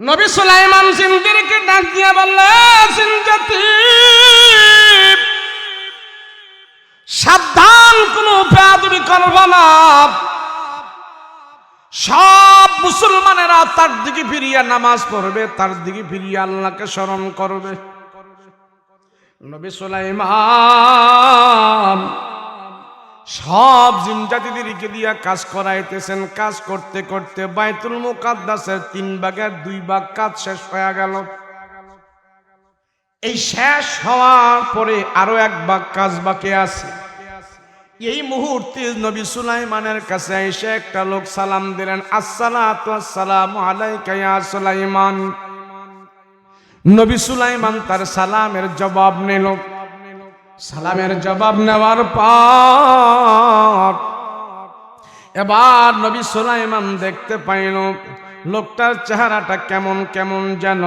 নবী সুলাইমান জিনদেরকে ডাক দিয়া বললেন, জিনজাতি সাবধান, কোনো বেয়াদবি করবা না। সব মুসলমানেরা তার দিকে ফিরিয়া নামাজ পড়বে, তার দিকে ফিরিয়া আল্লাহকে স্মরণ করবে। নবী সুলাইমান সব জিনজাতিদেরকে দিয়া কাজ করাইতেছেন। কাজ করতে করতে বাইতুল মুকাদ্দাসের 3 ভাগের 2 ভাগ কাজ শেষ হয়ে গেল। এই শেষ হওয়ার পরে আরো 1 ভাগ কাজ বাকি আছে। এই মুহূর্তে নবী সুলাইমানের কাছে এসে একটা লোক সালাম দিলেন, আসসালাতু আসসালামু আলাইকা ইয়া সুলাইমান। নবী সুলাইমান তার সালামের জবাব নিল। সালামের জবাব নেওয়ার পর এবার নবী সুলাইমান দেখতে পাইল লোকটার চেহারাটা কেমন কেমন যেন।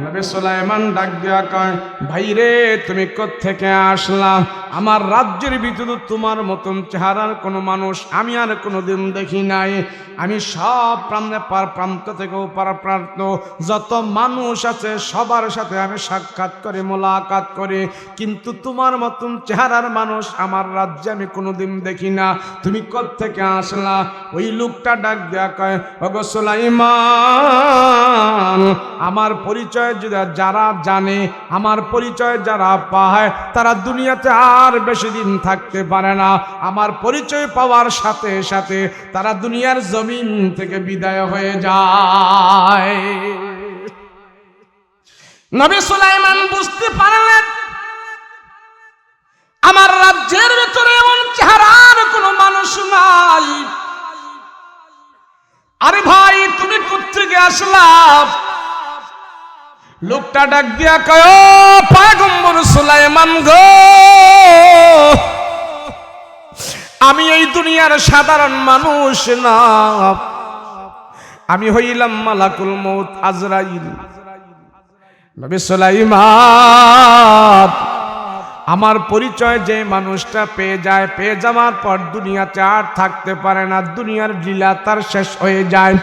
নবী সুলাইমান ডাক দিয়া কয়, ভাই রে, তুমি কোত্থেকে আসলা? আমার রাজ্যের ভিতরে তোমার মতন চেহারার কোনো মানুষ আমি আর কোনোদিন দেখি নাই। আমি সব প্রান্ত থেকে ওপার প্রান্ত যত মানুষ আছে সবার সাথে আমি সাক্ষাৎ করে মোলাকাত করি, কিন্তু তোমার মতন চেহারার মানুষ আমার রাজ্যে আমি কোনোদিন দেখি না। তুমি কোত্থেকে আসলা? ওই লোকটা ডাক দেয়া কয়, ওগো সুলাইমান, আমার পরিচয় যারা জানে, আমার পরিচয় যারা পায়, তারা দুনিয়াতে আর বেশি দিন থাকতে পারে না। আমার পরিচয় পাওয়ার সাথে সাথে তারা দুনিয়ার জমিন থেকে বিদায় হয়ে যায়। নবী সুলাইমান বুঝতে পারলেন আমার রাজ্যের ভিতরে এমন চেহারার কোনো মানুষ নাই। আরে ভাই, তুমি কোত্থেকে আসলা? লোকটা ডাক দিয়া কয়, ও পয়গম্বর সুলাইমান গো, আমি এই দুনিয়ার সাধারণ মানুষ না, আমি হইলাম মালাকুল মউত আজরাইল। নবী সুলাইমান, আমার পরিচয় যে মানুষটা পেয়ে যায়, পেয়ে যাওয়ার পর দুনিয়াতে আর থাকতে পারে না, দুনিয়ার লীলা তার শেষ হয়ে যায়।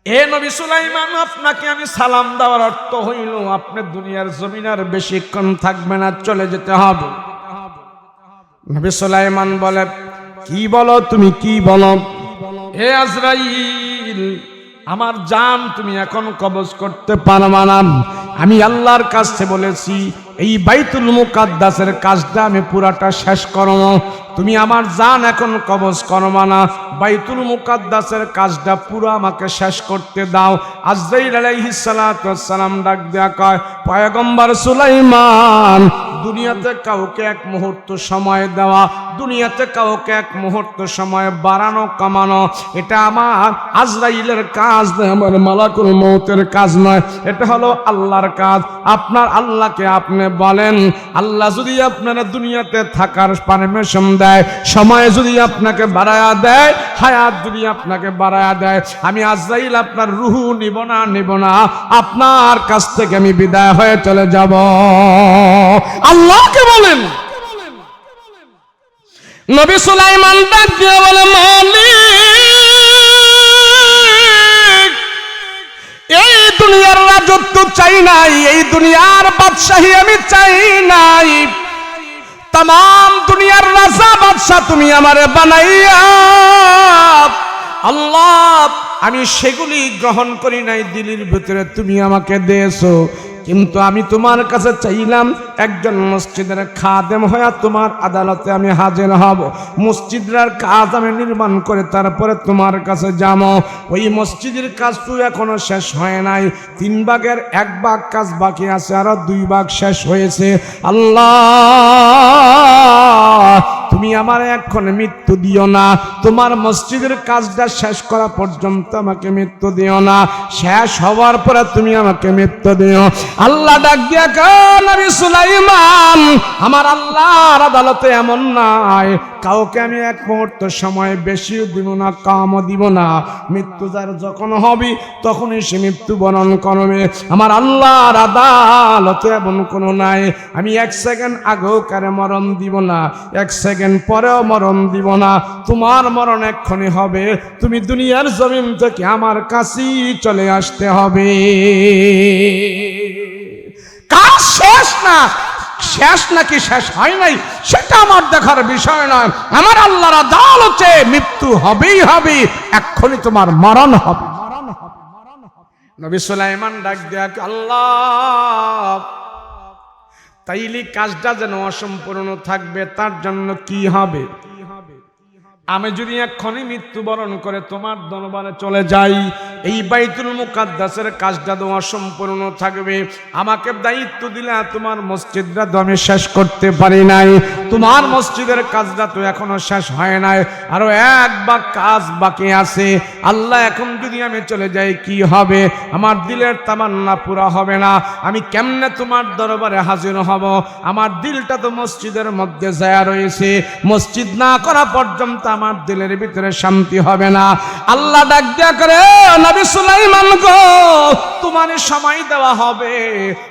এ নবী সুলাইমান, আপনাকে আমি সালাম দেওয়ার অর্থ হইল আপনি দুনিয়ার জমিন আর বেশিক্ষণ থাকবে না, চলে যেতে হবে। নবী সুলাইমান বলে, কি বলো তুমি, কি বলো? হে আজরাইল, আমার জান তুমি এখন কবজ করতে পারবা না। আমি আল্লাহর কাছে বলেছি এই বাইতুল মুকাদ্দাসের কাজটা আমি পুরাটা শেষ করব, তুমি আমার জান এখন কবজ করবা না, বাইতুল মুকাদ্দাসের কাজটা পুরো আমাকে শেষ করতে দাও। আজরাইল আলাইহিস সালাতু ওয়াস সালাম ডাক দেয়া কয়, পয়গম্বর সুলাইমান, দুনিয়াতে কাউকে 1 মুহূর্ত সময় দেওয়া, দুনিয়াতে কাউকে 1 মুহূর্ত সময় বাড়ানো কমানো, এটা আমার আজরাইলের কাজ নয়, আমার মালাকুল মউতের কাজ নয়, এটা হলো আল্লাহর কাজ। আপনার আল্লাহকে আপনি বলেন, আল্লাহ যদি আপনারা দুনিয়াতে থাকার পারমিশন দেয়, সময় যদি আপনাকে বাড়ায়া দেয়, হায়াত যদি আপনাকে বাড়ায়া দেয়, আমি আজরাইল আপনার রূহ নিব না, আপনার কাছ থেকে আমি বিদায় হয়ে চলে যাব। আল্লাহকে বলেন। নবী সুলাইমান ডাক দিয়ে বলে, মালিক, এই দুনিয়ার রাজত্ব চাই নাই, এই দুনিয়ার বাদশাহী আমি চাই নাই, তাম দুনিয়ার রাজা বাদশাহ তুমি আমারে বানাইয়া আল্লাহ, আমি সেগুলি গ্রহণ করি নাই, দিলের ভিতরে তুমি আমাকে দিয়েছো, কিন্তু আমি তোমার কাছে চাইলাম একজন মসজিদের খাদেম হয়ে তোমার আদালতে আমি হাজির হব, মসজিদের কাজ আমি নির্মাণ করে তারপরে তোমার কাছে যাব। ওই মসজিদের কাজ তো এখনো শেষ হয় নাই, 3 ভাগের 1 ভাগ কাজ বাকি আছে, আরো 2 ভাগ শেষ হয়েছে। আল্লাহ, তুমি আমার এখন মৃত্যু দিও না, তোমার মসজিদের কাজটা শেষ করা পর্যন্ত আমাকে মৃত্যু দিও না, শেষ হওয়ার পরে তুমি আমাকে মৃত্যু দিও। আল্লাহ ডাক দিয়া কয়, নবী সুলাইমান, আমার আল্লাহর আদালতে এমন নাই কাউকে আমি 1 মুহূর্ত সময় বেশিও দিব না, কমও দিব না, মৃত্যু যার যখন হবে তখনই সে মৃত্যুবরণ করবে। আমার আল্লাহর আদালতে এমন কোনো নাই আমি 1 সেকেন্ড আগেও কারে মরণ দিব না, 1 সেকেন্ড সেকেন্ড পরেও মরণ দিব না, তোমার মরণ এক্ষুনি হবে, তুমি দুনিয়ার জমিন থেকে আমার কাছেই চলে আসতে হবে। কাজ শেষ না, শেষ নাকি শেষ হয় নাই সেটা আমার দেখার বিষয় নয়। আমার আল্লাহর আদালতে মৃত্যু হবেই হবে, এক্ষুনি তোমার মরণ হবে। নবী সুলাইমান ডাক দেয়া, আল্লাহ তাইলে কাজটা যেন অসম্পূর্ণ থাকবে, তার জন্য কি হবে? আমি যদি এক্ষুনি মৃত্যুবরণ করে তোমার দরবারে চলে যাই, এই বাইতুল মুকাদ্দাসের কাজটা তো অসম্পূর্ণ থাকবে। আমাকে দায়িত্ব দিলে তোমার মসজিদটা তো আমি শেষ করতে পারি নাই, তোমার মসজিদের কাজটা তো এখনো শেষ হয় নাই, আরো এক ভাগ কাজ বাকি আছে। আল্লাহ এখন যদি আমি চলে যাই কি হবে? আমার দিলের তামান্না পুরা হবে না, আমি কেমনে তোমার দরবারে হাজির হব? আমার দিলটা তো মসজিদের মধ্যে যায় রয়েছে, মসজিদ না করা পর্যন্ত আমার দিলের ভিতরে শান্তি হবে না। আল্লাহ ডাক দেয়া করে, নবী সুলাইমান গো, তোমার সময় দেওয়া হবে,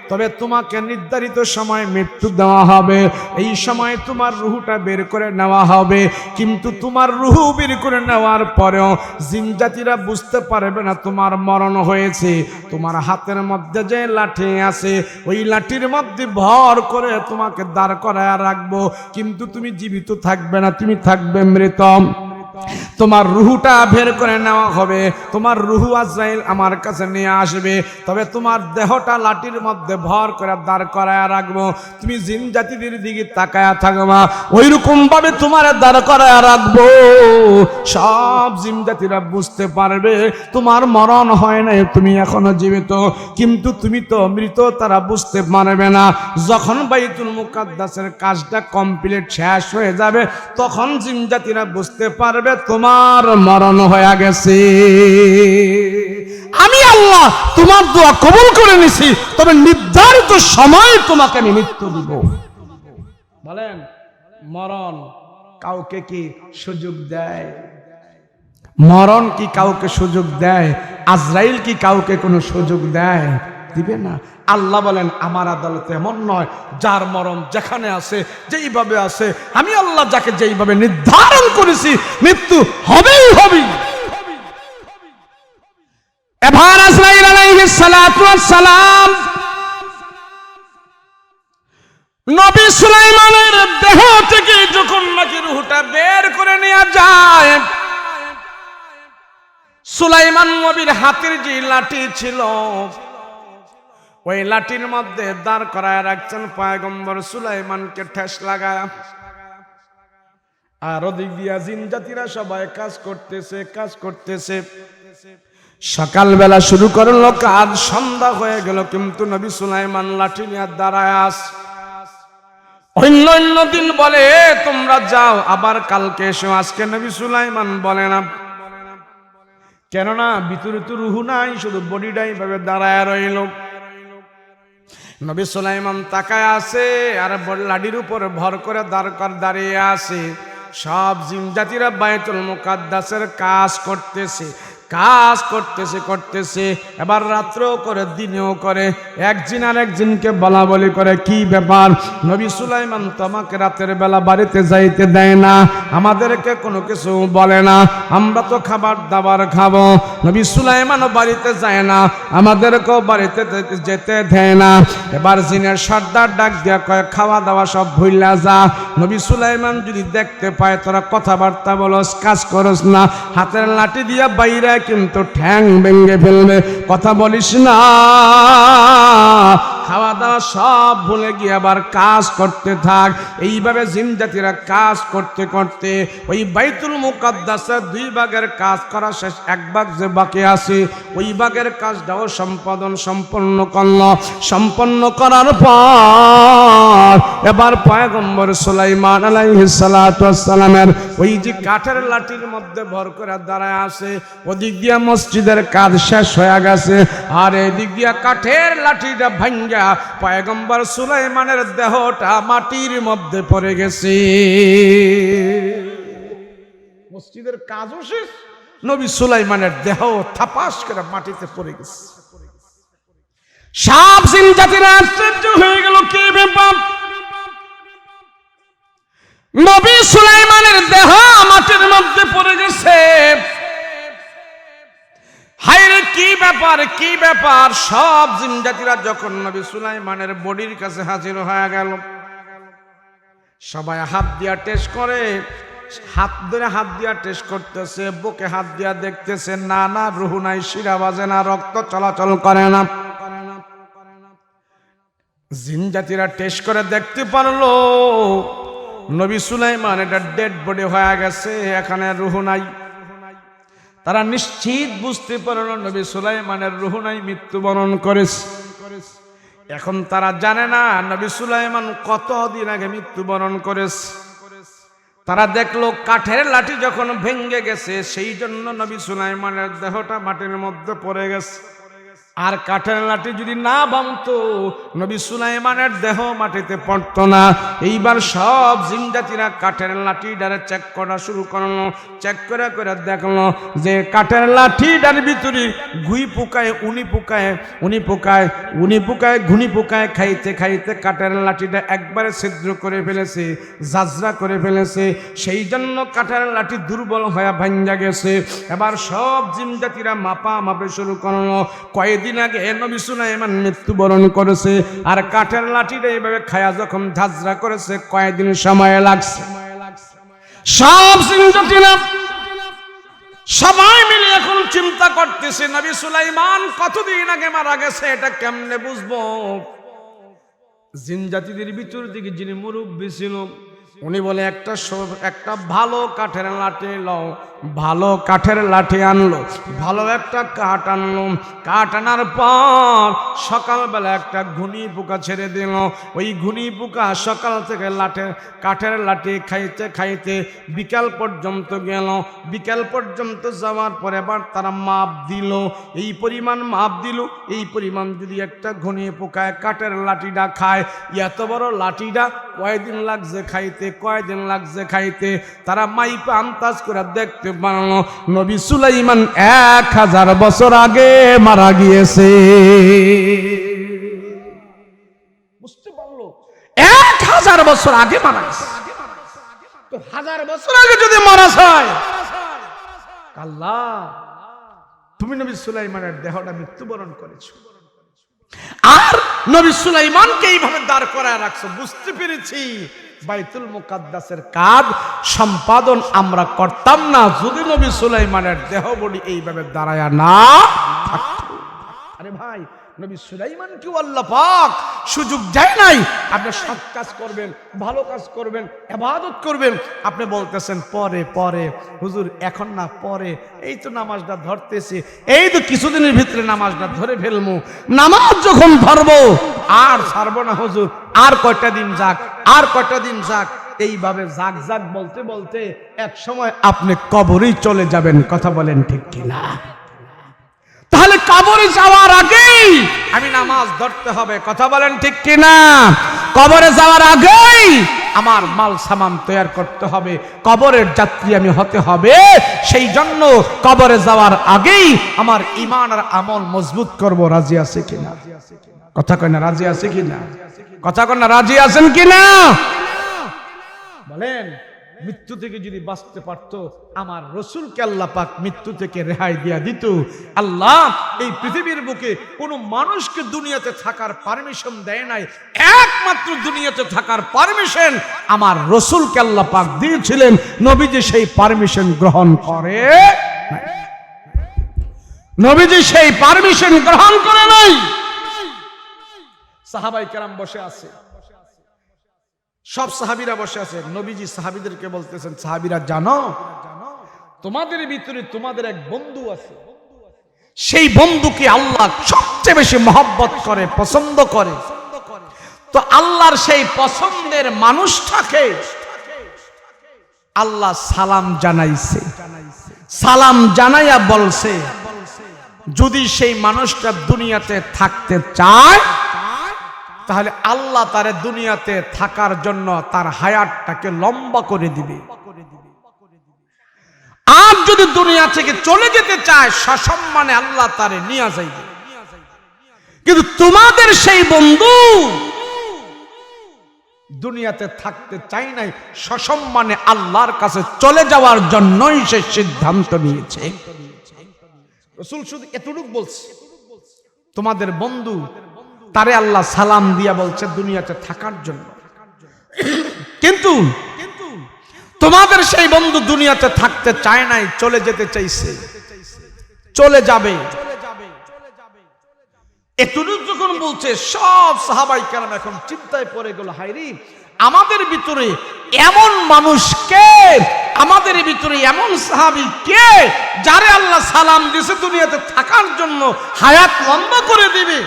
তবে তোমাকে নির্ধারিত সময় মৃত্যু দেওয়া হবে। এই সময় তোমার রুহটা বের করে নেওয়া হবে, কিন্তু তোমার রুহ বের করে নেওয়ার পরেও জিনজাতিরা বুঝতে পারবে না তোমার মরণ হয়েছে। তোমার হাতের মধ্যে যে লাঠি আছে, ওই লাঠির মধ্যে ভর করে তোমাকে দাঁড় করায় রাখবো, কিন্তু তুমি জীবিত থাকবে না, তুমি থাকবে মৃত। তোমার রুহুটা বের করে নেওয়া হবে, তোমার রুহু আজরাইল আমার কাছে নিয়ে আসবে, তবে তোমার দেহটা লাঠির মধ্যে ভর করে দাঁড় করায় রাখবো, তুমি জিন জাতিদের দিকে তাকায়া থাকবা, ওইরকম ভাবে তোমার দাঁড় করায় রাখবো। সব জিন জাতিরা বুঝতে পারবে তোমার মরণ হয় নাই, তুমি এখনো জীবিত, কিন্তু তুমি তো মৃত, তারা বুঝতে পারবে না। যখন বাইতুল মুকাদ্দাসের কাজটা কমপ্লিট শেষ হয়ে যাবে, তখন জিন জাতিরা বুঝতে পারবে তোমার মরণ হয়ে গেছে। আমি আল্লাহ তোমার দোয়া কবুল করে নিছি, তবে নির্ধারিত সময় তোমাকে আমি মৃত্যু দিব। বলেন, মরণ কাউকে কি সুযোগ দেয়? মরণ কি কাউকে সুযোগ দেয়? আজরাইল কি কাউকে কোনো সুযোগ দেয়? দিবে না। আল্লাহ বলেন, আমার আদালতে এমন নয়, যার মরণ যেখানে আছে, যেইভাবে আছে, আমি আল্লাহ যাকে যেইভাবে নির্ধারণ করেছি মৃত্যু হবেই হবে। এবার আজরাইল আলাইহিস সালাতু ওয়াস সালাম নবী সুলাইমানের দেহ থেকে যখন নাকি রূহটা বের করে নিয়ে যায়, সুলাইমান নবীর হাতের যে লাঠি ছিল, ওই লাঠির মধ্যে দাঁড় করায় রাখছেন পয়গম্বর সুলাইমানকে ঠেস লাগায়। আর ওদিক দিয়া জিন জাতিরা সবাই কাজ করতেছে। সকালবেলা শুরু করলো কাজ, সন্ধ্যা হয়ে গেল, কিন্তু নবী সুলাইমান লাঠি নিয়ে দাঁড়ায় আছে। অন্য দিন বলে তোমরা যাও, আবার কালকে এসো। আজকে নবী সুলাইমান বলে না, কেননা ভিতরে তো রুহু নাই, শুধু বডিটাই ভাবে দাঁড়ায় রইল। নবী সুলাইমান তাকায় আছে, আর লাঠির উপর ভর করে দাঁড়িয়ে আছে। সব জিন জাতিরা বাইতুল মুকাদ্দাসের কাজ করতেছে। এবার রাত্রেও করে, দিনেও করে, একদিন আর একদিনকে বলা বলি করে, কি ব্যাপার নবী সুলাইমান তোমাকে রাতের বেলা বাড়িতে যাইতে দেয় না, আমাদেরকে কোনো কিছু বলে না, আমরা তো খাবার দাবার খাবো। নবী সুলাইমানও বাড়িতে যায় না, আমাদেরকেও বাড়িতে যেতে দেয় না। এবার জিনের সর্দার ডাক দিয়া কয়, খাওয়া দাওয়া সব ভুইলা যা। নবী সুলাইমান যদি দেখতে পায় তোরা কথাবার্তা বলস, কাজ করস না, হাতের লাঠি দিয়া বাইরে কিন্তু ঠ্যাং ভেঙে ফেলবে, কথা বলিস না। খাওয়া দাওয়া সব ভুলে গিয়ে আবার কাজ করতে থাক। এইভাবে জিন জাতিরা কাজ করতে করতে ওই বাইতুল মুকাদ্দাসের 2 ভাগের কাজ করা শেষ, 1 ভাগ যে বাকি আছে, ওই ভাগের কাজটাও সম্পন্ন করল। সম্পন্ন করার পর এবার পয়গম্বর সুলাইমান আলাইহিস সালাতু ওয়াস সালামের ওই যে কাঠের লাঠির মধ্যে ভর করে দাঁড়ায় আছে, ওদিক দিয়া মসজিদের কাজ শেষ হয়ে গেছে, আর এদিক দিয়া কাঠের লাঠিটা ভাঙ্গা পয়গম্বর সুলাইমানের দেহটা মাটির মধ্যে পড়ে গেছে। মসজিদের কাজও শেষ, নবী সুলাইমানের দেহ থাপাস করে মাটিতে পড়ে গেছে। সব জিন জাতিরা আশ্চর্য হয়ে গেল, কি ব্যাপার? নবী সুলাইমানের দেহ মাটির মধ্যে পড়ে গেছে। হায়রে কি ব্যাপার কি ব্যাপার! সব জিন জাতিরা যখন নবী সুলাইমানের বডির কাছে হাজির হয়ে গেল, সবাই হাত দিয়া টেস্ট করে, হাত দিয়া টেস্ট করতেছে, বুকে হাত দিয়া দেখতেছে, না না রুহ নাই, শিরা বাজে না, রক্ত চলাচল করে না। জিন জাতিরা টেস্ট করে দেখতে পারলো নবী সুলাইমান এটা ডেড বডি হয়ে গেছে, এখানে রুহ নাই। তারা নিশ্চিত বুঝতে পারলো নবী সুলাইমানের রুহ নাই, মৃত্যুবরণ করেছে। এখন তারা জানে না নবী সুলাইমান কতদিন আগে মৃত্যুবরণ করেছে। তারা দেখলো কাঠের লাঠি যখন ভেঙে গেছে, সেই জন্য নবী সুলাইমানের দেহটা মাটির মধ্যে পড়ে গেছে। আর কাঠের লাঠি যদি না ভাঙতো নবী সুলাইমানের দেহ মাটিতে পড়তো না। এইবার সব জিনজাতিরা কাঠের লাঠিটারে চেক করা শুরু করলো। চেক করে করে দেখলো যে কাঠের লাঠিটার ভিতরে ঘুই পোকায় উনি পোকায় উনি পোকায় উনি পোকায় ঘুনি পোকায় খাইতে খাইতে কাঠের লাঠিটা একবারে ছিদ্র করে ফেলেছে, জাজরা করে ফেলেছে। সেই জন্য কাঠের লাঠি দুর্বল হয়ে ভাঙ্গা গেছে। এবার সব জিনজাতিরা মাপা মাপে শুরু করলো। কয়েকদিন আগে নবী সুলাইমান মৃত্যুবরণ করেছে, আর কাঠের লাঠিটা এইভাবে খায়া যখন ঝাঁঝরা করেছে কয়েকদিন সময় লাগছে। সব জিনজাতিরা সবাই মিলে এখন চিন্তা করতেছে নবী সুলাইমান কতদিন আগে মারা গেছে, এটা কেমনে বুঝবো? জিনজাতিদের ভিতর থেকে যিনি মুরব্বী ছিল উনি বলে একটা ভালো কাঠের লাঠি লও। ভালো কাঠের লাঠি আনলো, ভালো একটা কাঠ আনলো। কাঠ আনার পর সকালবেলা একটা ঘুনি পোকা ছেড়ে দিল। ওই ঘুনি পোকা সকাল থেকে কাঠের লাঠি খাইতে খাইতে বিকাল পর্যন্ত গেল। বিকাল পর্যন্ত যাওয়ার পরে আবার তারা মাপ দিল, এই পরিমাণ মাপ দিল। এই পরিমাণ যদি একটা ঘুনি পোকায় কাঠের লাঠিটা খায়, এত বড় লাঠিটা কয়দিন লাগছে খাইতে, কয়দিন লাগছে খাইতে। তারা মাইপা আন্দাজ করে দেখতে পারলো নবী সুলাইমান 1000 বছর আগে মারা গিয়েছে। বুঝতে পারলো 1000 বছর আগে মারা গেছে। তো 1000 বছর আগে যদি মারা যায়, আল্লাহ তুমি নবী সুলাইমানের দেহটা মৃত্যুবরণ করেছো, আর নবী সুলাইমানকে এইভাবে দাঁড় করায় রাখছো। বুঝতে পেরেছি বাইতুল মুকাদ্দাসের কাজ সম্পাদন আমরা করতাম না যদি নবী সুলাইমানের দেহ বডি এইভাবে দাঁড়ায় না থাকতো। আরে ভাই, নবী সুলাইমানকে আল্লাহ পাক সুযোগ দেয় নাই আপনি সৎ কাজ করবেন, ভালো কাজ করবেন, ইবাদত করবেন। আপনি বলতেছেন পরে পরে, হুজুর এখন না পরে, এই তো নামাজটা ধরতেছি, এই তো কিছুদিনের ভিতরে নামাজটা ধরে ফেলবো। নামাজ যখন ধরবো আর ছাড়বো না হুজুর, আর কয়টা দিন যাক, আর কয়টা দিন যাক, এইভাবে যাক যাক বলতে বলতে এক সময় আপনি কবরেই চলে যাবেন। কথা বলেন ঠিক কিনা? তাহলে কবরে যাওয়ার আগেই আমি নামাজ ধরতে হবে। কথা বলেন ঠিক কিনা? কবরে যাওয়ার আগেই আমার মাল সামান তৈরি করতে হবে, কবরের যাত্রী আমি হতে হবে। সেই জন্য কবরে যাওয়ার আগেই আমার ঈমান আর আমল মজবুত করব। রাজি আছে কিনা? কথা কয় না রাজি আছে কিনা? কথা কয় না রাজি আছেন কিনা? বলেন, মৃত্যু থেকে যদি বাঁচতে পারতো আমার রসুলকে আল্লাহ পাক মৃত্যু থেকে রেহাই দিয়া দিত। আল্লাহ এই পৃথিবীর বুকে কোন মানুষকে দুনিয়াতে থাকার পারমিশন দেয় নাই, একমাত্র দুনিয়াতে থাকার পারমিশন আমার রসুলকে আল্লাহ পাক দিয়েছিলেন। নবীজি সেই পারমিশন গ্রহণ করে নাই। নবীজি সেই পারমিশন গ্রহণ করে নাই। সাহাবাই কেরাম বসে আছে, সব সাহাবীরা বসে আছে। নবীজি সাহাবীদেরকে বলতেছেন, সাহাবীরা জানো তোমাদের ভিতরে তোমাদের এক বন্ধু আছে, সেই বন্ধুকে আল্লাহ সবচেয়ে বেশি মহব্বত করে, পছন্দ করে। তো আল্লাহর সেই পছন্দের মানুষটাকে আল্লাহ সালাম জানাইছে। সালাম জানাইয়া বলছে যদি সেই মানুষটা দুনিয়াতে থাকতে চায় তাহলে আল্লাহ তার দুনিয়াতে থাকার জন্য তার হায়াতটাকে লম্বা করে দিবে। আর যদি দুনিয়া থেকে চলে যেতে চায় সসম্মানে আল্লাহ তারে নিয়ে যাইবে। কিন্তু তোমাদের সেই বন্ধু দুনিয়াতে থাকতে চাই নাই, সসম্মানে আল্লাহর কাছে চলে যাওয়ার জন্যই সে সিদ্ধান্ত নিয়েছে। রাসূল শুধু এতটুকু বলছে, তোমাদের বন্ধু তারে আল্লাহ সালাম দিয়া বলছে দুনিয়াতে থাকার জন্য, কিন্তু তোমাদের সেই বন্ধু দুনিয়াতে থাকতে চায় নাই, চলে যেতে চাইছে, চলে যাবে। এতটুকু যখন বলছে, সব সাহাবাই কেরাম এখন চিন্তায় পড়ে গেল, হায়রে আমাদের ভিতরে এমন মানুষ কে, আমাদের ভিতরে এমন সাহাবী কে যারে আল্লাহ সালাম দিয়েছে দুনিয়াতে থাকার জন্য, হায়াত লম্বা করে দিবে,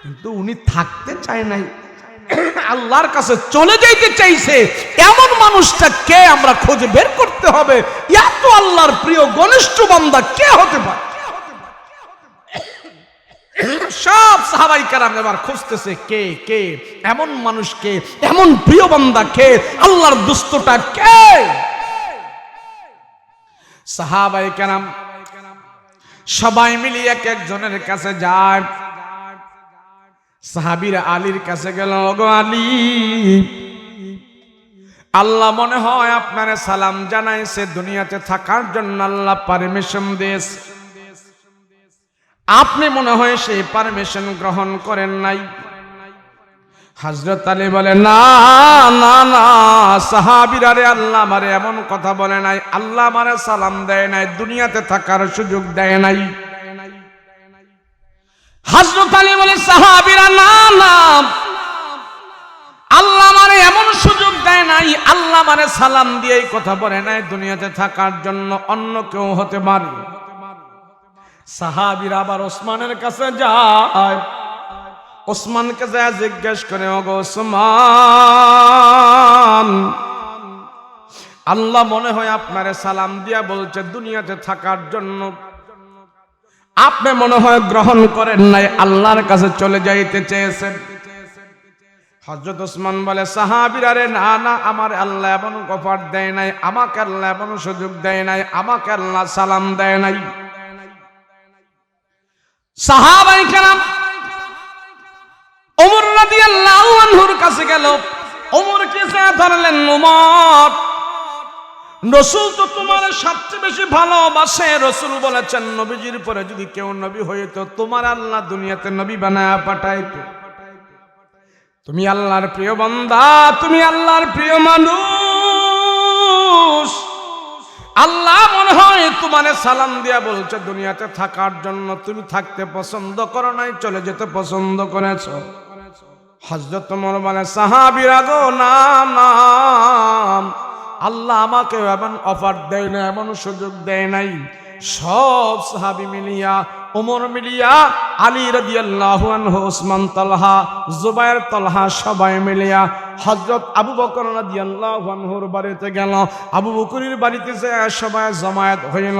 কিন্তু উনি থাকতে চায় নাই, আল্লাহর কাছে চলে যাইতে চাইছে। এমন মানুষটা কে আমরা খুঁজে বের করতে হবে। এত আল্লাহর প্রিয় ঘনিষ্ঠ বান্দা কে হতে পারে? সব সাহাবাই কেরাম এবার খুঁজতেছে কে কে এমন মানুষ, কে এমন প্রিয় বান্দা, কে আল্লাহর দুষ্টটা কে। সাহাবাই কেরাম সবাই মিলে এক একজনের কাছে যায়। সাহাবীরা আলীর কাছে গেল, ওগো আলী, আল্লাহ মনে হয় আপনারে সালাম জানাইছে, দুনিয়াতে থাকার জন্য আল্লাহ পারমিশন দিয়েছে, আপনি মনে হয় সেই পারমিশন গ্রহণ করেন নাই। হযরত আলী বলে, না না না সাহাবীরা রে, আল্লাহ আমারে এমন কথা বলে নাই, আল্লাহ আমারে সালাম দেয় নাই, দুনিয়াতে থাকার সুযোগ দেয় নাই। হযরত আলী বলে, সাহাবীরা না না, আল্লাহ আমারে এমন সুযোগ দেয় নাই, আল্লাহ আমারে সালাম দিয়ে এই কথা বলে নাই দুনিয়াতে থাকার জন্য, অন্য কেউ হতে পারে। সাহাবীরা আবার ওসমানের কাছে যায়, ওসমানকে যায় জিজ্ঞেস করে, ওগো ওসমান, আল্লাহ মনে হয় আপনারে সালাম দিয়া বলছে দুনিয়াতে থাকার জন্য, আপনি মনে হয় গ্রহণ করেন নাই, আল্লাহর কাছে চলে যাইতে চেয়েছেন। হযরত ওসমান বলে, সাহাবীরা রে, না না, আমার আল্লাহ এমন অফার দেয় নাই, আমাকে আল্লাহ এমন সুযোগ দেয় নাই, আমাকে আল্লাহ সালাম দেয় নাই। সাহাবায়ে কেরাম ওমর রাদিয়াল্লাহু আনহুর কাছে গেল, ওমরকে ধরলেন, ওমর, রাসূল তো তোমার সবচেয়ে বেশি ভালোবাসে, রাসূল বলেছেন নবীজির পরে যদি কেউ নবী হইতো তোমার আল্লাহ দুনিয়াতে নবী বানায়া পাঠাইতো, তুমি আল্লাহর প্রিয় বান্দা, তুমি আল্লাহর প্রিয় মানুষ, আল্লাহ মনে হয় তোমারে সালাম দিয়া বলছে দুনিয়াতে থাকার জন্য, তুমি থাকতে পছন্দ করো নাই, চলে যেতে পছন্দ করেছো। হযরত ওমর বলে, সাহাবীরা গো, না না, আল্লাহ আমাকে এমন অফার দেয় না, এমন সুযোগ দেয় নাই। সব সাহাবী মিলিয়া, ওমর মিলিয়া, আলী রাদিয়াল্লাহু আনহু, ওসমান, তালহা, জুবায়ের, তালহা সবাই মিলিয়া হযরত আবু বকর রাদিয়াল্লাহু আনহুর বাড়িতে গেল। আবু বকরের বাড়িতে যায় সবাই জমায়েত হইল,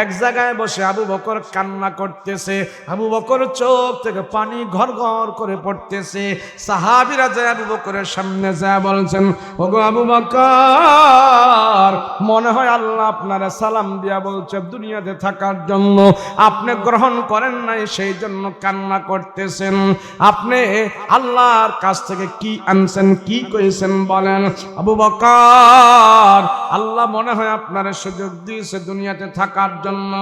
এক জায়গায় বসে আবু বকর কান্না করতেছে, আবু বকর চোখ থেকে পানি ঘর ঘর করে পড়তেছে। সাহাবীরা যায় আবু বকরের সামনে যায় বলছেন, ওগো আবু বকর, মনে হয় আল্লাহ আপনারে সালাম দিয়া বলছে দুনিয়াতে থাকার জন্য, আপনি গ্রহণ করেন নাই, সেই জন্য কান্না করতেছেন। আপনি আল্লাহর কাছ থেকে কি আনছেন, কি কইছেন বলেন। আবু বকর, আল্লাহ মনে হয় আপনার সুযোগ দিয়েছে দুনিয়াতে থাকার জন্য,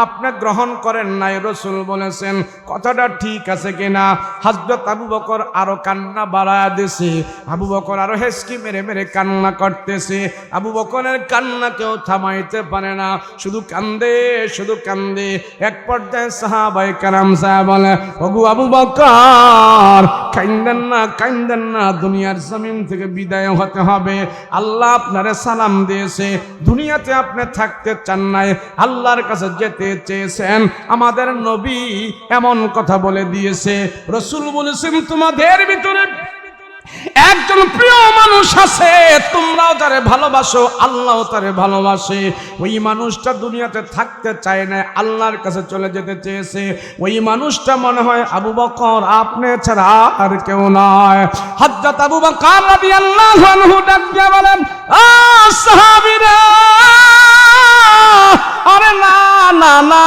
আপনি গ্রহণ করেন নাই, রাসূল বলেছেন, কথাটা ঠিক আছে কিনা? হযরত আবু বকর আরো কান্না বাড়ায়া দিছে, আবু বকর আরো হেসকি মেরে মেরে কান্না করতেছে। আবু বকরের কান্না কেউ থামাইতে পারে না, শুধু কান্দে শুধু কান্দে। এক পর্যায়ে সাহাবায়ে কেরাম সাহেব বলে, ওগো আবু বকর, কান্দেন না কান্দেন না, দুনিয়ার জমিন থেকে বিদায় হতে হবে, আল্লাহ আপনারে সালাম দিয়েছে, দুনিয়াতে আপনি থাকতে চান নাই, আল্লাহর কাছে যেতে চেয়েছেন, আমাদের নবী এমন কথা বলে দিয়েছে। রাসূল বলেছেন, তোমাদের ভিতরে একজন প্রিয় মানুষ আছে, তোমরাও তারে ভালোবাসো, আল্লাহ তারে ভালোবাসে, ওই মানুষটা দুনিয়াতে থাকতে চায় না, আল্লাহর কাছে চলে যেতে চেয়েছে, ওই মানুষটা মনে হয় আবু বকর, আপনি ছাড়া আর কেউ নয়। হযরত আবু বকর রাদিয়াল্লাহু আনহু ডাক দিয়ে বলেন, সাহাবীরা, আরে না না না,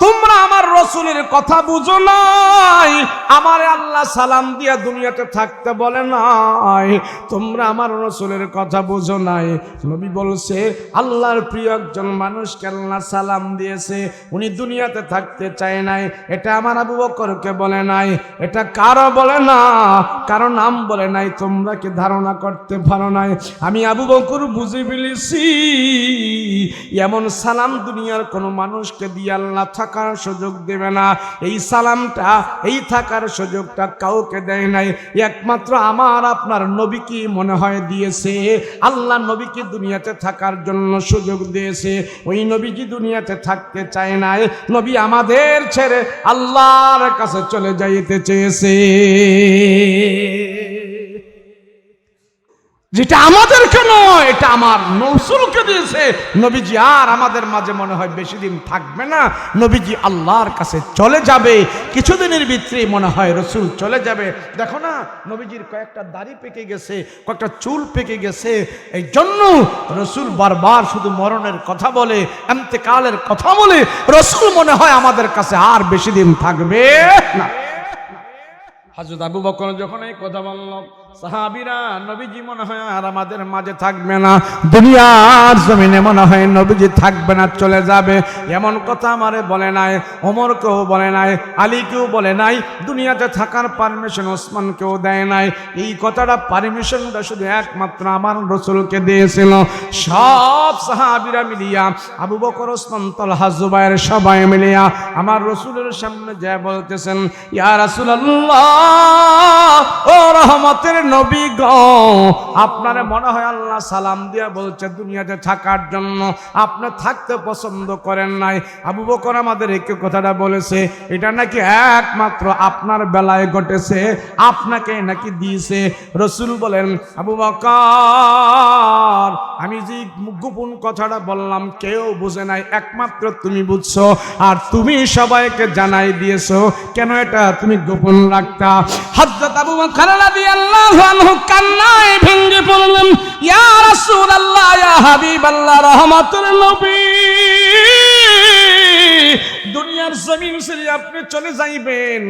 তোমরা আমার রসুলের কথা বুঝো নাই, আমারে আল্লাহ সালাম দিয়া দুনিয়াতে থাকতে বলে নাই, তোমরা আমার রসুলের কথা বুঝো নাই। নবী বলছে আল্লাহর প্রিয় একজন মানুষকে আল্লাহ সালাম দিয়েছে, উনি দুনিয়াতে থাকতে চায় নাই। এটা আমার আবু বকরকে বলে নাই, এটা কারো বলে না, কারো নাম বলে নাই। তোমরা কি ধারণা করতে পারো নাই আমি আবু বকর বুঝে ফেলেছি এমন সালাম দুনিয়ার কোনো মানুষকে দিয়ে আল্লাহ থাকার সুযোগ দেবে না। এই সালামটা, এই থাকার সুযোগটা কাউকে দেয় নাই, একমাত্র আমার আপনার নবীকে মনে হয় দিয়েছে। আল্লাহ নবীকে দুনিয়াতে থাকার জন্য সুযোগ দিয়েছে। ওই নবীজি দুনিয়াতে থাকতে চায় নাই, নবী আমাদের ছেড়ে আল্লাহর কাছে চলে যাইতে চেয়েছে। যেটা আমাদেরকে নয়, এটা আমার রসূলকে দিয়েছে। নবীজি আর আমাদের মাঝে মনে হয় বেশি দিন থাকবে না, নবীজি আল্লাহর কাছে চলে যাবে। কিছুদিনের ভিতরে মনে হয় রসূল চলে যাবে। দেখো না, নবীজির কয়েকটা দাড়ি পেকে গেছে, কয়েকটা চুল পেকে গেছে। এই জন্য রসূল বারবার শুধু মরণের কথা বলে, ইন্তেকালের কথা বলে। রসূল মনে হয় আমাদের কাছে আর বেশি দিন থাকবে না। হযরত আবু বকর যখন এই কথা বলল, সাহাবীরা, নবীজি মনে হয় আর আমাদের মাঝে থাকবে না, দুনিয়ার জমিনে মনে হয় নবীজি থাকবে না, চলে যাবে। এমন কথা আমারে বলে নাই, ওমরকেও বলে নাই, আলীকেও বলে নাই, দুনিয়াতে থাকার পারমিশন ওসমানকেও দেয় নাই। এই কথাটা, পারমিশনটা শুধু একমাত্র আমার রাসূলকে দিয়েছিল। সব সাহাবীরা মিলিয়া, আবু বকর, ওসমান, তালহা, জুবায়ের সবাই মিলিয়া আমার রাসূলের সামনে যা বলতেছেন, ইয়া রাসূলুল্লাহ, ও রহমতের নবী গো, আপনারে মনে হয় আল্লাহ সালাম দিয়া বলছে দুনিয়াতে থাকার জন্য, আপনি থাকতে পছন্দ করেন নাই। আবু বকর আমাদের এই কথাটা বলেছে, এটা নাকি একমাত্র আপনার বেলায় ঘটেছে, আপনাকে নাকি দিয়েছে। রসূল বলেন, আবু বকর, আমি যে গোপন কথাটা বললাম কেউ বুঝে নাই, একমাত্র তুমি বুঝছো, আর তুমি সবাইকে জানাই দিয়েছো। কেন এটা তুমি গোপন রাখতা? হযরত আবু বকর রাদিয়াল্লাহু আনহু কান্নায় ভেঙে পড়লেন, ইয়া রাসূলুল্লাহ, ইয়া হাবিবাল্লাহ, রহমতের নবী, দুনিয়ার জমিন ছেড়ে আপনি চলে যাইবেন,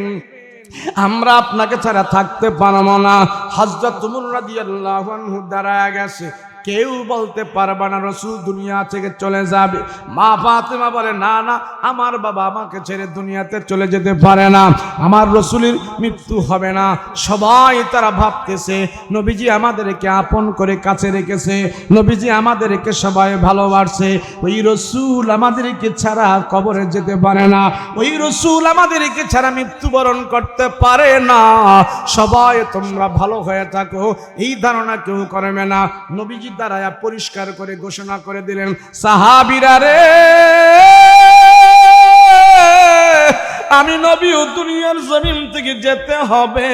আমরা আপনাকে ছাড়া থাকতে পারবো না। হযরত উমর রাদিয়াল্লাহু আনহু দাঁড়ায় গেছে, কেউ বলতে পারবে না রসূল দুনিয়া থেকে চলে যাবে। মা ফাতেমা বলে, না না, আমার বাবা আমাকে ছেড়ে দুনিয়াতে চলে যেতে পারে না, আমার রসূলের মৃত্যু হবে না। সবাই তারা ভাবতেছে নবীজি আমাদেরকে আপন করে কাছে রেখেছে, নবীজি আমাদেরকে সবাই ভালোবাসে, ওই রসূল আমাদেরকে ছাড়া কবরে যেতে পারে না, ওই রসূল আমাদেরকে ছাড়া মৃত্যুবরণ করতে পারে না। সবাই তোমরা ভালো হয়ে থাকো, এই ধারণা কেউ করবে না। নবীজি দাঁড়ায়া পরিষ্কার করে ঘোষণা করে দিলেন, সাহাবীরা রে, আমি নবীও দুনিয়ার জমিন থেকে যেতে হবে,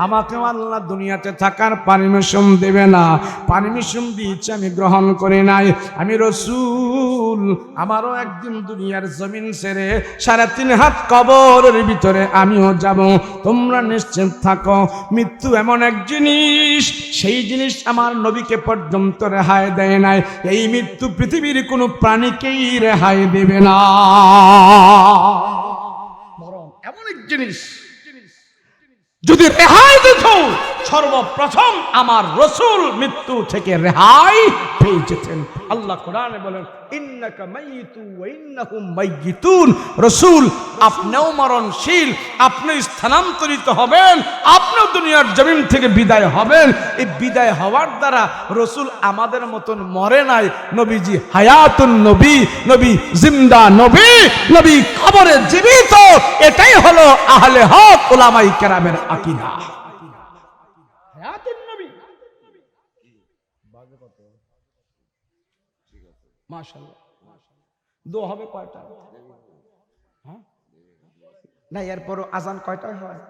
আমাকে আল্লাহ দুনিয়াতে থাকার পারমিশন দেবে না। পারমিশন দিয়েছে, আমি গ্রহণ করি নাই। আমি রসূল, আমারও একদিন দুনিয়ার জমিন ছেড়ে 3.5 হাত কবরের ভিতরে আমিও যাব। তোমরা নিশ্চিত থাকো, মৃত্যু এমন এক জিনিস, সেই জিনিস আমার নবীকে পর্যন্ত রেহাই দেয় নাই। এই মৃত্যু পৃথিবীর কোনো প্রাণীকেই রেহাই দেবে না। এমন এক জিনিস, যদি রেহাই দিত, সর্বপ্রথম আমার রসূল মৃত্যু থেকে রেহাই পেয়ে যেতেন। আল্লাহ কোরআনে বলেন, ইন্নাকা মাইয়িতু ওয়া ইন্নাহুম মাইয়িতুন, রসূল আপনিও মরণশীল, আপনি স্থানান্তরিত হবেন, আপনিও দুনিয়ার জমিন থেকে বিদায় হবেন। এই বিদায় হওয়ার দ্বারা রসূল আমাদের মতন মরে নাই, নবীজি হায়াতুন নবী, নবী জিন্দা নবী, নবী কবরে জীবিত। এটাই হলো আহলে হক উলামায়ে কেরামের আকীদা। হায়াতুন নবী, মাশাআল্লাহ। দোয়া হবে কয়টা? হ্যাঁ না, এরপর আজান কয়টায় হয়?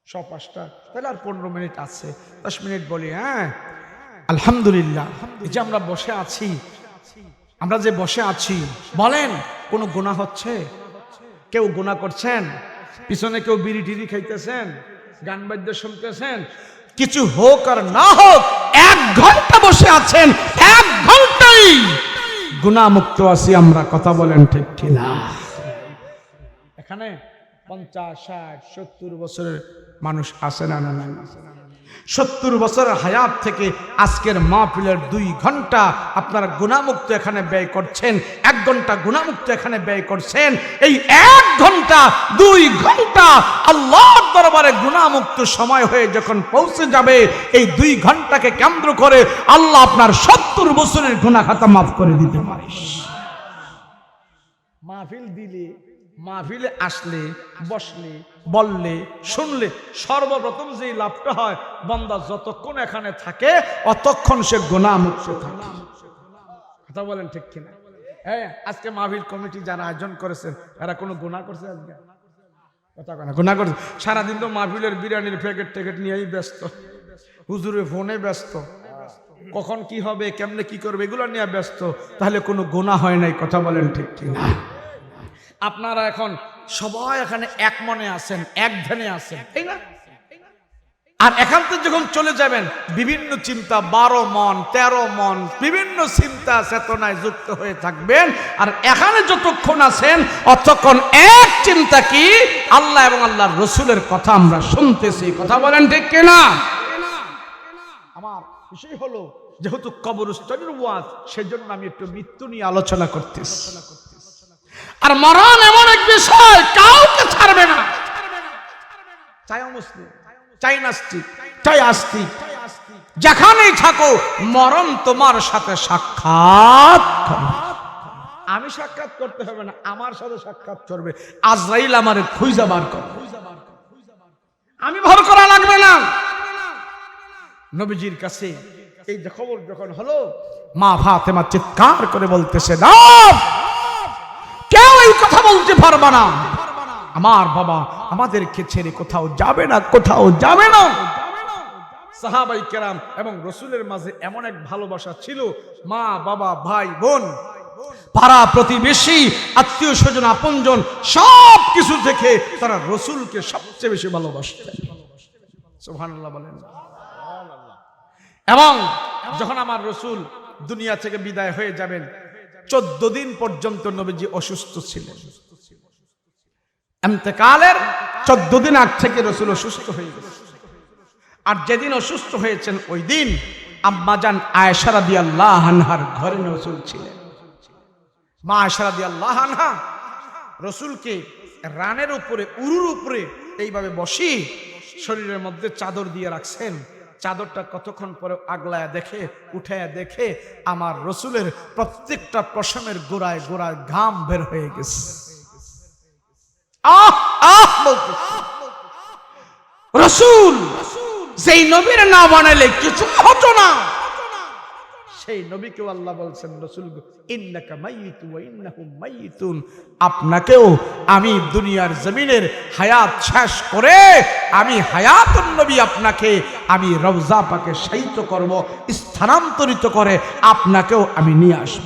5:15। তাহলে আর 15 মিনিট আছে, 10 মিনিট বলি। হ্যাঁ, আলহামদুলিল্লাহ। এই যে আমরা বসে আছি, আমরা যে বসে আছি, বলেন কোনো গুনাহ হচ্ছে? কেউ গুনাহ করছেন? পিছনে কেউ বিড়ি টিড়ি খাইতেছেন, গান বাদ্য শুনতেছেন? কিছু হোক আর না হোক, 1 ঘন্টা বসে আছেন, 1 ঘন্টাই গুনাহ মুক্ত আছি আমরা। কথা বলেন ঠিক কিনা? এখানে 50, 60, 70 বছরের মানুষ আছে না? 70 বছরের হায়াত থেকে আজকের মাহফিলের 2 ঘন্টা আপনারা গুনাহমুক্ত এখানে ব্যয় করছেন, 1 ঘন্টা গুনাহমুক্ত এখানে ব্যয় করছেন। এই 1 ঘন্টা 2 ঘন্টা আল্লাহর দরবারে গুনাহমুক্ত সময় হয়ে যখন পৌঁছে যাবে, এই 2 ঘন্টাকে কেন্দ্র করে আল্লাহ আপনার 70 বছরের গুনাহ খাতা মাফ করে দিতে পারে। মাহফিল দিলে, মাহফিলে আসলে, বসলে, বললে, শুনলে সর্বপ্রথম যে লাভটা হয়, বান্দা যতক্ষণ এখানে থাকে অতক্ষণ সে গুনাহমুক্ত থাকে। কথা বলেন ঠিক কিনা? হ্যাঁ, আজকে মাহফিল কমিটি যারা আয়োজন করেছেন এরা কোনো গুনাহ করছে? আজকে কথা কেন গুনাহ করছে? সারাদিন তো মাহফিলের বিরিয়ানির প্যাকেট নিয়েই ব্যস্ত, হুজুরের ফোনে ব্যস্ত, কখন কি হবে, কেমনে কি করবে এগুলো নিয়ে ব্যস্ত। তাহলে কোনো গুনাহ হয় নাই। কথা বলেন ঠিক কিনা? আপনারা এখন সবাই এখানে এক মনে আছেন, এক ধ্যানে আছেন, তাই না? আর এখান থেকে যখন চলে যাবেন বিভিন্ন চিন্তা, 12 মন 13 মন বিভিন্ন চিন্তা চেতনায় যুক্ত হয়ে থাকবেন। আর এখানে যতক্ষণ আছেন অতক্ষণ এক চিন্তা কি, আল্লাহ এবং আল্লাহর রসুলের কথা আমরা শুনতেছি। কথা বলেন ঠিক কিনা? আমার বিষয় হলো যেহেতু কবরস্থানের ওয়াজ, সেজন্য আমি একটু মৃত্যু নিয়ে আলোচনা করতেছি। আর মরণ এমন এক বিষয় কাউকে ছাড়বে না, চাই মুসলিম, চাই নাস্তিক, চাই আস্তিক, যেখানেই থাকো মরণ তোমার সাথে সাক্ষাৎ করবে। আমি সাক্ষাৎ করতে হবে না, আমার সাথে সাক্ষাৎ করবে। আজরাইল আমারে খুঁজে বার করবে, আমি ভর করা লাগবে না। নবীজির কাছে এই খবর যখন হলো, মা ফাতেমা চিৎকার করে বলতেছে, না কেউ এই কথা বলতে পারবে না, আমার বাবা আমাদেরকে ছেড়ে কোথাও যাবে না, কোথাও যাবে না। সাহাবাই কেরাম এবং রসুলের মাঝে এমন এক ভালোবাসা ছিল, মা বাবা ভাই বোন পাড়া প্রতিবেশী আত্মীয় স্বজন আপনজন সব কিছু থেকে তারা রসুলকে সবচেয়ে বেশি ভালোবাসতেন। সুবহানাল্লাহ বলেন। এবং যখন আমার রসুল দুনিয়া থেকে বিদায় হয়ে যাবেন, 14 দিন পর্যন্ত নবীজি অসুস্থ ছিলেন। ইন্তেকালের 14 দিন আগ থেকে রসুল অসুস্থ হয়ে গেছেন। আর যেদিন অসুস্থ হয়েছেন ওই দিন আম্মাজান আয়েশা রাদিয়াল্লাহু আনহার ঘরে রসুল ছিলেন। মা আয়েশা রাদিয়াল্লাহু আনহা রসুলকে রানের উপরে, উরুর উপরে এইভাবে বসি শরীরের মধ্যে চাদর দিয়ে রাখছেন। চাদরটা কতক্ষণ পরে আগলায় দেখে, উঠায়া দেখে আমার রসুলের প্রত্যেকটা পশমের গোড়ায় গোড়ায় ঘাম বের হয়ে গেছে। আহ আহ বলতেছে। রসুল যেই নবীর না বানাইলে কিছু হতো না, সেই নবীকেও আল্লাহ বলছেন, রসুল ইন্নাকা মাইয়িতু ওয়া ইন্নাহুম মাইয়িতুন, আপনাকেও আমি দুনিয়ার জমিনের হায়াত শেষ করে আমি হায়াতুন নবী আপনাকে আমি রওজা পাকে শায়িত করব, স্থানান্তরিত করে আপনাকেও আমি নিয়ে আসব।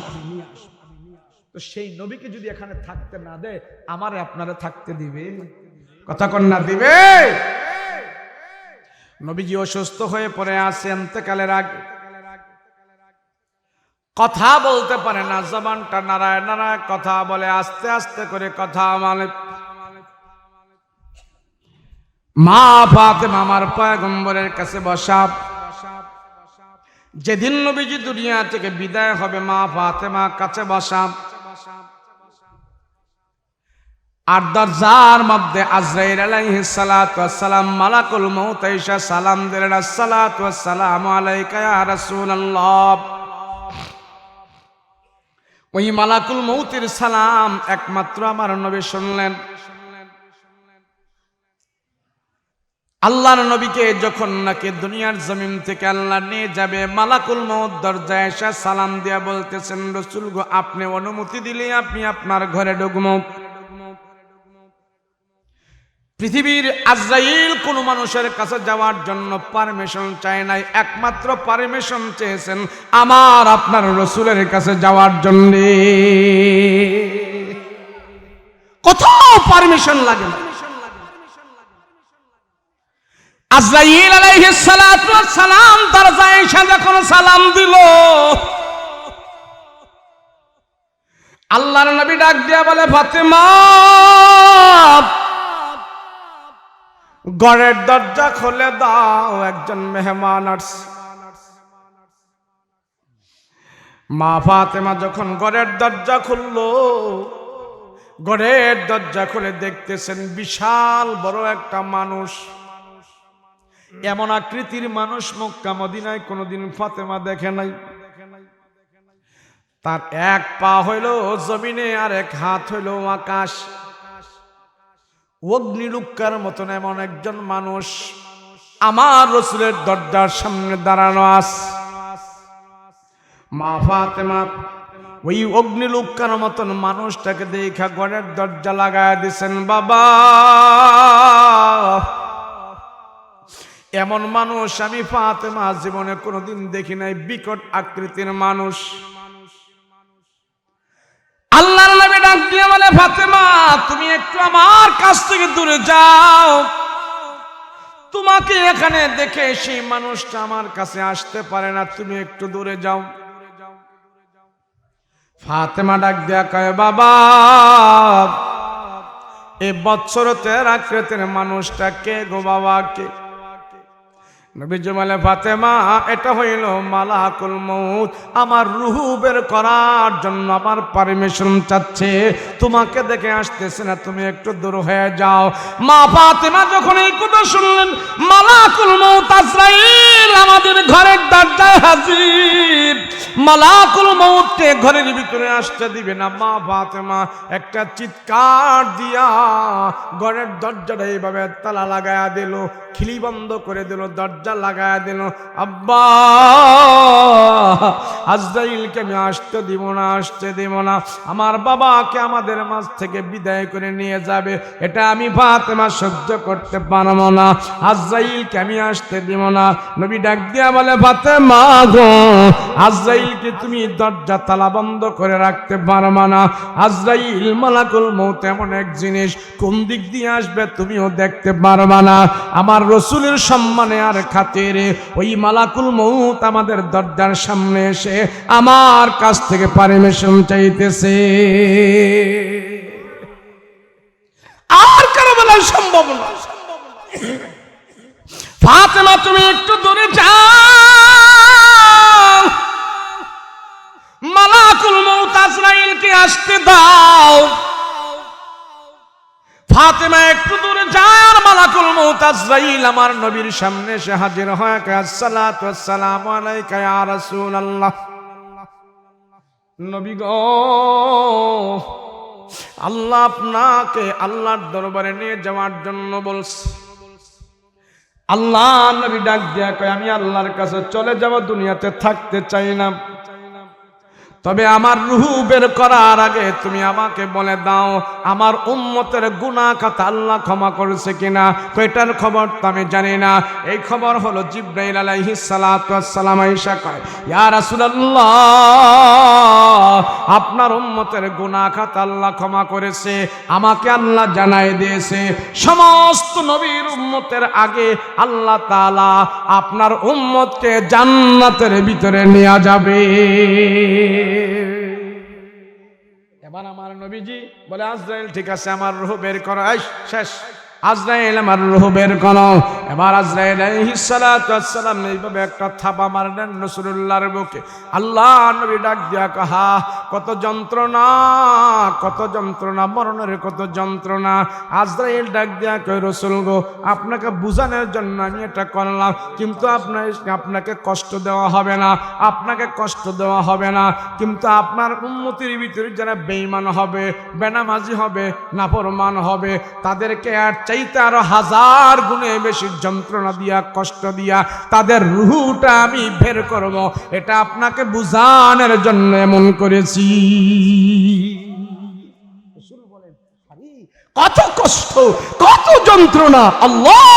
তো সেই নবীকে যদি এখানে থাকতে না দেয়, আমারে আপনারা থাকতে দিবে? কথা কন না দিবে? নবীজি অসুস্থ হয়ে পড়ে আছে, ইন্তেকালের আগে কথা বলতে পারে না, জবানটা নাড়ায় নাড়ায় কথা বলে, আস্তে আস্তে করে কথা বলে। মা ফাতেমা আমার পয়গম্বরের কাছে বসা। যেদিন নবীজি দুনিয়া থেকে বিদায় হবে, মা ফাতেমা কাছে বসা। আর দরজার মধ্যে আজরাইল আলাইহিস সালাতু ওয়াস সালাম, মালাকুল মউত আয়েশা সালাম দিলেন, আসসালাতু ওয়াস সালামু আলাইকা ইয়া রাসূলুল্লাহ। ওই মালাকুল মউতের সালাম একমাত্র আমার নবী শুনলেন। আল্লাহর নবীকে যখন নাকি দুনিয়ার জমিন থেকে আল্লাহ নিয়ে যাবে, মালাকুল মউত দরজায় এসে সালাম দিয়া বলতেছেন, রাসূল গো, আপনি অনুমতি দিলে আপনি আপনার ঘরে ঢুকবো। পৃথিবীর আজরাইল কোন মানুষের কাছে যাওয়ার জন্য পারমিশন চায় নাই, একমাত্র পারমিশন চেয়েছেন আমার আপনার রসুলের কাছে যাওয়ার জন্য। কোথাও পারমিশন লাগে না। আজরাইল আলাইহিস সালাতু ওয়াস সালাম দরজায় এসে যখন সালাম দিল, আল্লাহর নবী ডাক দিয়া বলে, ফাতেমা ঘরের দরজা খুলে দাও, একজন মেহমান আসছে। মা ফাতেমা যখন ঘরের দরজা খুললো, ঘরের দরজা খুলে দেখতেছেন বিশাল বড় একটা মানুষ। এমন আকৃতির মানুষ মক্কা মদিনায় কোনোদিন ফাতেমা দেখে নাই। তার এক পা হইল জমিনে আর এক হাত হইল আকাশ। অগ্নিলুক্কার মতন এমন একজন মানুষ আমার রাসূলের দরজার সামনে দাঁড়ানো আছে। মা ফাতেমা ওই অগ্নিলুক্কার মতন মানুষটাকে দেখা ঘরের দরজা লাগায় দিছেন। বাবা, এমন মানুষ আমি ফাতেমা জীবনে কোনোদিন দেখি নাই, বিকট আকৃতির মানুষ। আল্লাহর নবী ডাক দিয়ে বলে, ফাতেমা তুমি একটু আমার কাছ থেকে দূরে যাও, তোমাকে এখানে দেখে সেই মানুষটা আমার কাছে আসতে পারে না, তুমি একটু দূরে যাও। ফাতেমা ডাক দিয়া কয়, বাবা এই বৎসরতের আকৃতির মানুষটা কে গো বাবা, কে? নবীজি বলে, ফাতেমা এটা হইল মালাকুল মউত, আমার রূহ বের করার জন্য আমার পারমিশন চাচ্ছে, তোমাকে দেখে আসতেছে না, তুমি একটু দূর হয়ে যাও। মা ফাতেমা যখন এই কথা শুনলেন, মালাকুল মউত আজরাইল আমাদের ঘরের দরজায় হাজির, মালাকুল মউতকে ঘরের ভিতরে আসতে দিবে না। মা ফাতেমা একটা চিৎকার দিয়া ঘরের দরজাটা এইভাবে তালা লাগায়া দিল, খিলি বন্ধ করে দিল, দরজা লাগায়া দিল। আব্বা আজরাইলকে আমি আসতে দিব না, আসতে দিব না, আমার বাবাকে আমাদের মাঝ থেকে বিদায় করে নিয়ে যাবে, এটা আমি ফাতেমা সহ্য করতে পারবো না, আজরাইলকে আমি আসতে দিব না। নবী ডাক দিয়া বলে, ফাতেমা গো আজরাইলকে তুমি দরজা তালা বন্ধ করে রাখতে পারবা না, আজরাইল মালাকুল মউত এমন এক জিনিস কোন দিক দিয়ে আসবে তুমিও দেখতে পারবা না। আমার রাসূলের সম্মানে আর খাতিরে ওই মালাকুল মউত আমাদের দরজার সামনে এসে আমার কাছ থেকে পারমিশন চাইতেছে, আর কারো বলা সম্ভব না। ফাতেমা তুমি একটু দূরে যাও, মালাকুল মউত আজরাইলকে আসতে দাও। ফাতেমা একটু দূরে যায়, আর মালাকুল মউত আজরাইল আমার নবীর সামনে এসে হাজির হয়। আসসালাতু ওয়াসসালামু আলাইকা ইয়া রাসূলুল্লাহ। নবী গো আল্লাহ আপনাকে আল্লাহর দরবারে নিয়ে যাওয়ার জন্য বলছে। আল্লাহ নবী ডাক দিয়া কয়, আমি আল্লাহর কাছে চলে যাব, দুনিয়াতে থাকতে চাই না, তবে আমার রূহ বের করার আগে তুমি আমাকে বলে দাও আমার উম্মতের গুনাহ খাতা আল্লাহ ক্ষমা করেছে কিনা। কয়টার খবর তো আমি জানি না। এই খবর হলো জিবরাইল আলাইহিস সালাতু ওয়াস সালাম আয়েশা কয়, ইয়া রাসূলুল্লাহ আপনার উম্মতের গুনাহ খাতা আল্লাহ ক্ষমা করেছে, আমাকে আল্লাহ জানাই দিয়েছে সমস্ত নবীর উম্মতের আগে আল্লাহ তাআলা আপনার উম্মতকে জান্নাতের ভিতরে নিয়ে যাবে। এবার আমার নবীজি বলে, আজরাইল ঠিক আছে, আমার রূহ বের করো। শেষ, আজরাইল আমার রূহ বের করো। এবার আজরাইল আলাইহিস সালাতু ওয়াস সালাম এইভাবে একটা থাপা মারলেন রাসূলুল্লাহর বুকে। আল্লাহ নবী ডাক দিয়া কহা, কত যন্ত্রণা, কত যন্ত্রণা, মরণের কত যন্ত্রণা। আজরাইল ডাক দিয়া কয়, রাসূল গো আপনাকে বুঝানোর জন্য আমি এটা করলাম, কিন্তু আপনাকে কষ্ট দেওয়া হবে না, আপনাকে কষ্ট দেওয়া হবে না, কিন্তু আপনার উম্মতের ভিতরে যারা বেঈমান হবে, বেনামাজি হবে, নাফরমান হবে, তাদেরকে আর চাইতে আরো 1000 গুণে বেশি যন্ত্রণা দিয়া, কষ্ট দিয়া তাদের রূহটা আমি বের করব, এটা আপনাকে বুঝানোর জন্য এমন করেছি। কত কষ্ট, কত যন্ত্রণা। আল্লাহ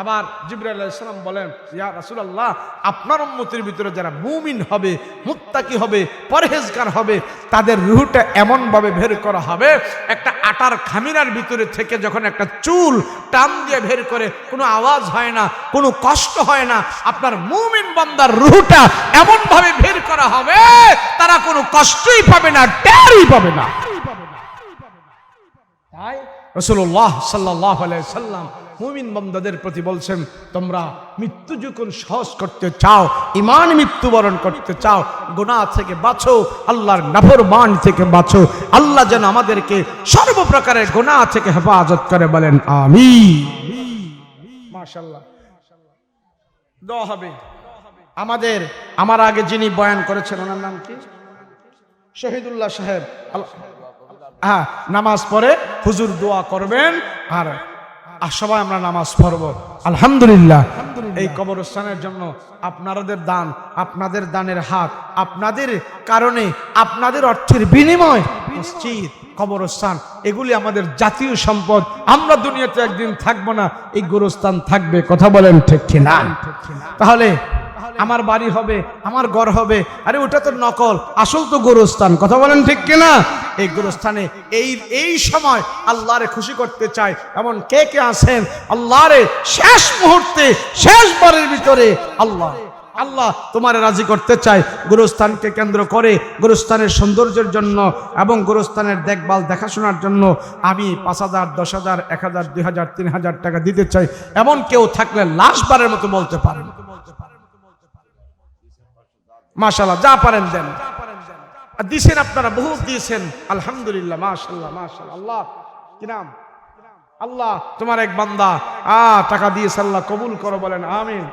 আবার জিবরাইল আলাইহিস সালাম বলেন, ইয়া রাসূলুল্লাহ, আপনার উম্মতের ভিতরে যারা মুমিন হবে, মুত্তাকি হবে, পরহেজগার হবে, তাদের রূহটা এমন ভাবে বের করা হবে, একটা আটার খামিরার ভিতরে থেকে যখন একটা চুল টান দিয়ে বের করে, কোনো আওয়াজ হয় না, কোনো কষ্ট হয় না। আপনার মুমিন বান্দার রূহটা এমন ভাবে বের করা হবে, তারা কোনো কষ্টই পাবে না, টেরই পাবে না। তাই রাসূলুল্লাহ সাল্লাল্লাহু আলাইহি সাল্লাম মুমিন বান্দাদের প্রতি বলছেন, তোমরা মৃত্যু যখন সহজ করতে চাও, ঈমান মৃত্যুবরণ করতে চাও, গুনাহ থেকে বাঁচো, আল্লাহর নাফরমানি থেকে বাঁচো। আল্লাহ যেন আমাদেরকে সর্বপ্রকারের গুনাহ থেকে হেফাজত করে, বলেন আমিন। মাশাআল্লাহ। দোয়া হবে। আমার আগে যিনি বয়ান করেছেন, ওনার নাম কি? শহীদুল্লাহ সাহেব। হ্যাঁ, নামাজ পড়ে হুজুর দোয়া করবেন, আর সবাই আমরা নামাজ পড়ব। আলহামদুলিল্লাহ। এই কবরস্থানের জন্য আপনাদের দান, আপনাদের দানের হাত, আপনাদের কারণে, আপনাদের অর্থের বিনিময় মসজিদ, কবরস্থান, এগুলি আমাদের জাতীয় সম্পদ। আমরা দুনিয়াতে একদিন থাকবো না, এই গোরস্থান থাকবে। কথা বলেন ঠিক কিনা? তাহলে আমার বাড়ি হবে, আমার ঘর হবে, আরে ওটা তো নকল, আসল তো গোরস্থান। কথা বলেন ঠিক কিনা? এই গোরস্থানে এই সময় আল্লাহরে খুশি করতে চাই এমন কে কে আছেন? আল্লাহরে শেষ মুহূর্তে, শেষ বারের ভিতরে আল্লাহ তোমারে রাজি করতে চাই। গোরস্থানকে কেন্দ্র করে, গোরস্থানের সৌন্দর্যের জন্য এবং গোরস্থানের দেখভাল দেখাশোনার জন্য আমি 5,000, 10,000, 1,000, 2,000, 3,000 টাকা দিতে চাই। এমন কেউ থাকলে লাস্ট বারের মতো বলতে পারেন। মাশাআল্লাহ, যা পারেন দেন। দিয়েছেন আপনারা, বহুত দিয়েছেন, আলহামদুলিল্লাহ, মাশাআল্লাহ, মাশাআল্লাহ। আল্লাহ কি নাম? আল্লাহ তোমার এক বান্দা টাকা দিয়েছে, আল্লাহ কবুল করো, বলেন আমিন।